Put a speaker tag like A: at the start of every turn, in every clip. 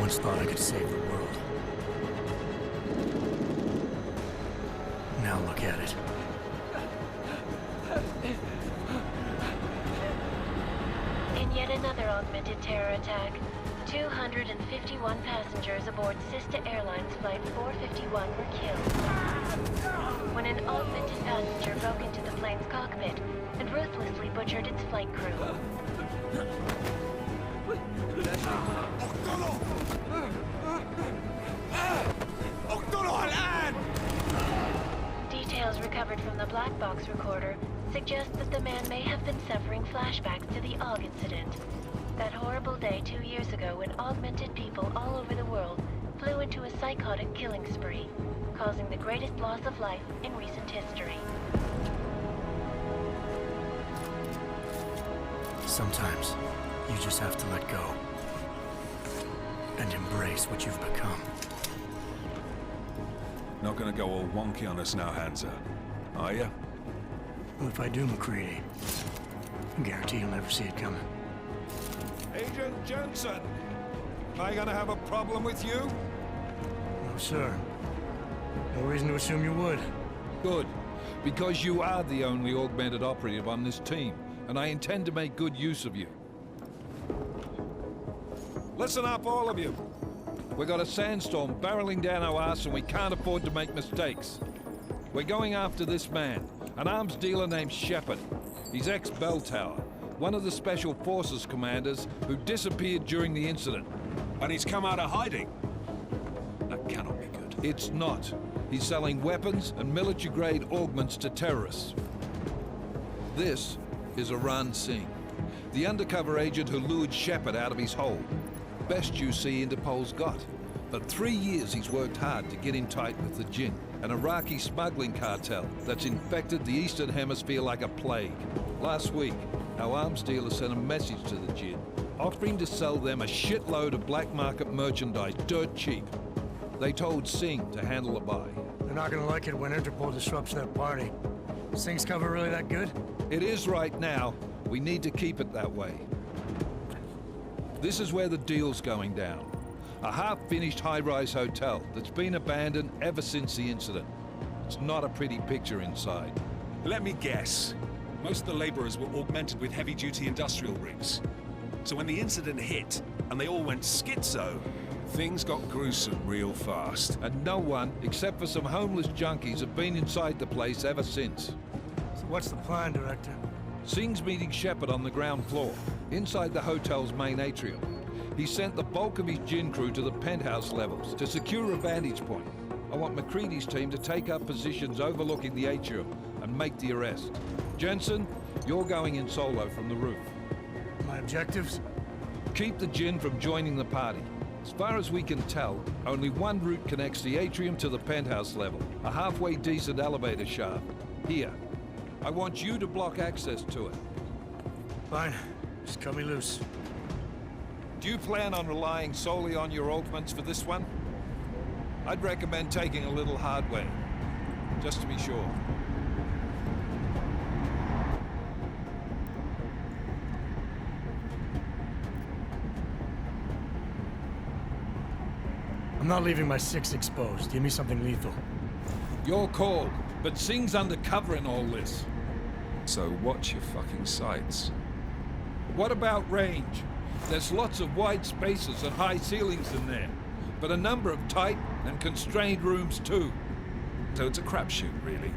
A: once thought I could save the world. Now look at it.
B: In yet another augmented terror attack, 251 passengers aboard Sister Airlines Flight 451 were killed when an augmented passenger broke into the plane's cockpit and ruthlessly butchered its flight crew. Details recovered from the black box recorder suggest that the man may have been suffering flashbacks to the AUG incident. That horrible day 2 years ago when augmented people all over the world flew into a psychotic killing spree, causing the greatest loss of life in recent history.
A: Sometimes, you just have to let go. And embrace what you've become.
C: Not gonna go all wonky on us now, Hansa, are ya?
A: Well, if I do, McCready, I guarantee you'll never see it coming.
C: Agent Jensen! Am I gonna have a problem with you?
A: No, sir. No reason to assume you would.
D: Good, because you are the only augmented operative on this team, and I intend to make good use of you. Listen up, all of you. We got a sandstorm barreling down our arse and we can't afford to make mistakes. We're going after this man, an arms dealer named Shepard. He's ex-Bell Tower, one of the Special Forces commanders who disappeared during the incident.
C: And he's come out of hiding. That cannot be good.
D: It's not. He's selling weapons and military-grade augments to terrorists. This is Aran Singh, the undercover agent who lured Shepard out of his hole. Best you see Interpol's got. For 3 years he's worked hard to get in tight with the Jinn, an Iraqi smuggling cartel that's infected the Eastern Hemisphere like a plague. Last week, our arms dealer sent a message to the Jinn, offering to sell them a shitload of black market merchandise dirt cheap. They told Singh to handle the buy.
A: They're not gonna like it when Interpol disrupts their party. Singh's cover really that good?
D: It is right now. We need to keep it that way. This is where the deal's going down. A half-finished high-rise hotel that's been abandoned ever since the incident. It's not a pretty picture inside.
C: Let me guess. Most of the laborers were augmented with heavy-duty industrial rigs. So when the incident hit, and they all went schizo, things got gruesome real fast.
D: And no one, except for some homeless junkies, have been inside the place ever since.
A: So what's the plan, Director?
D: Singh's meeting Shepard on the ground floor, inside the hotel's main atrium. He sent the bulk of his Jinn crew to the penthouse levels to secure a vantage point. I want McCready's team to take up positions overlooking the atrium and make the arrest. Jensen, you're going in solo from the roof.
A: My objectives?
D: Keep the Jinn from joining the party. As far as we can tell, only one route connects the atrium to the penthouse level, a halfway decent elevator shaft. Here. I want you to block access to it.
A: Fine. Just cut me loose.
D: Do you plan on relying solely on your augments for this one? I'd recommend taking a little hardware, just to be sure.
A: I'm not leaving my 6 exposed. Give me something lethal.
D: Your call, but Singh's undercover in all this.
C: So watch your fucking sights.
D: What about range? There's lots of wide spaces and high ceilings in there, but a number of tight and constrained rooms too.
C: So it's a crapshoot, really.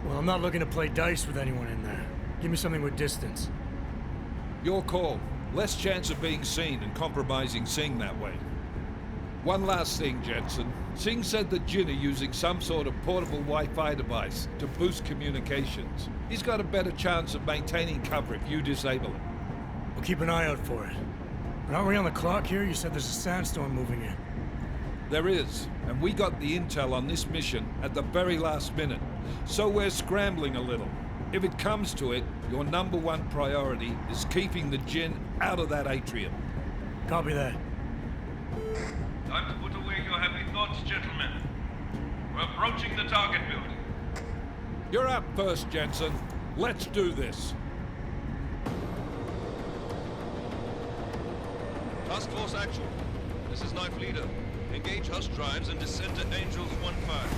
A: Well, I'm not looking to play dice with anyone in there. Give me something with distance.
D: Your call. Less chance of being seen and compromising Singh that way. One last thing, Jensen. Singh said that Jinn are using some sort of portable Wi-Fi device to boost communications. He's got a better chance of maintaining cover if you disable it.
A: We'll keep an eye out for it. But aren't we on the clock here? You said there's a sandstorm moving in.
D: There is, and we got the intel on this mission at the very last minute. So we're scrambling a little. If it comes to it, your #1 priority is keeping the Jinn out of that atrium.
A: Copy that.
E: Time to put away your heavy thoughts, gentlemen. We're approaching the target building.
D: You're up first, Jensen. Let's do this.
F: Task Force Actual. This is Knife Leader. Engage Hush drives and descend to Angels 1-5.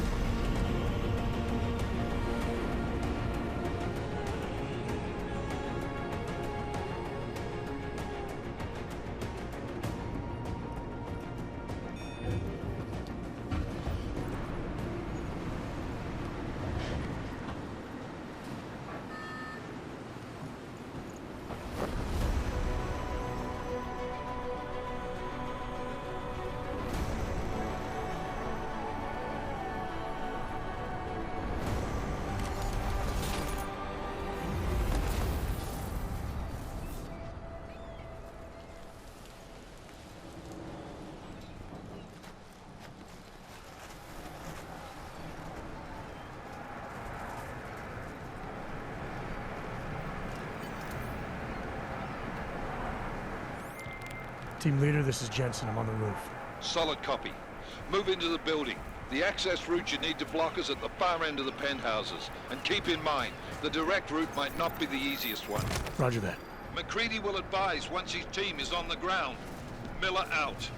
A: Team leader, this is Jensen. I'm on the roof.
D: Solid copy. Move into the building. The access route you need to block is at the far end of the penthouses. And keep in mind, the direct route might not be the easiest one.
A: Roger that.
D: McCready will advise once his team is on the ground. Miller out.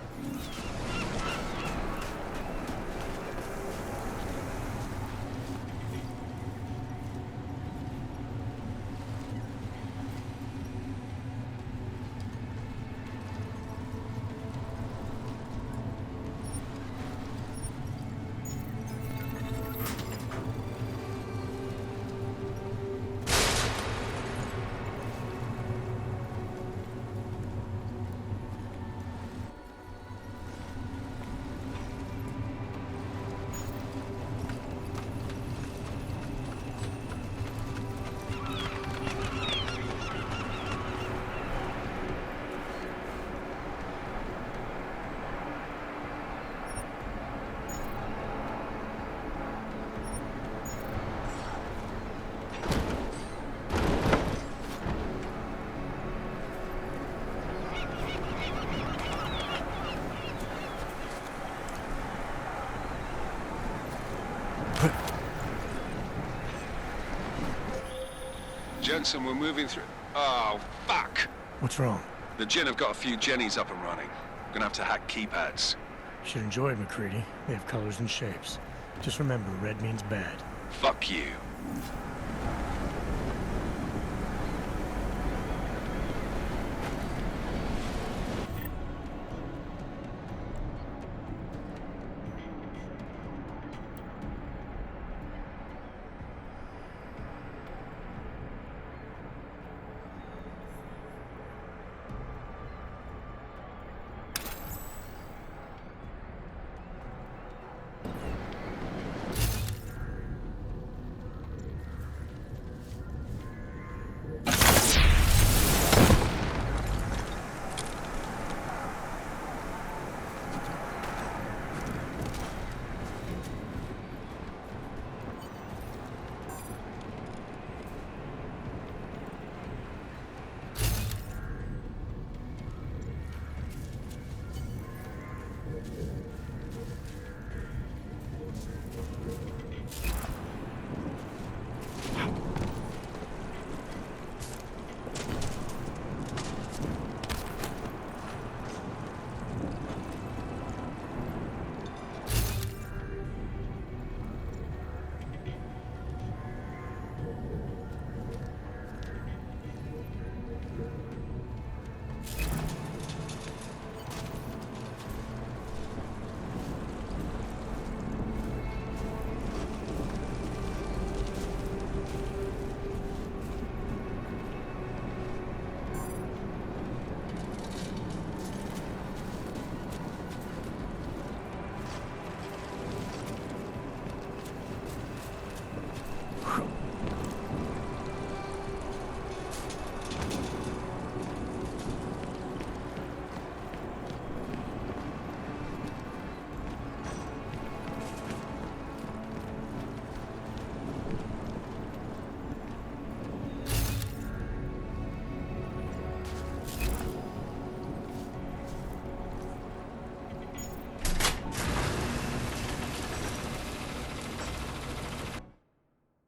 C: Jensen, we're moving through... Oh, fuck!
A: What's wrong?
C: The Jinn have got a few Jennies up and running. We're gonna have to hack keypads.
A: Should enjoy it, McCready. They have colors and shapes. Just remember, red means bad.
C: Fuck you.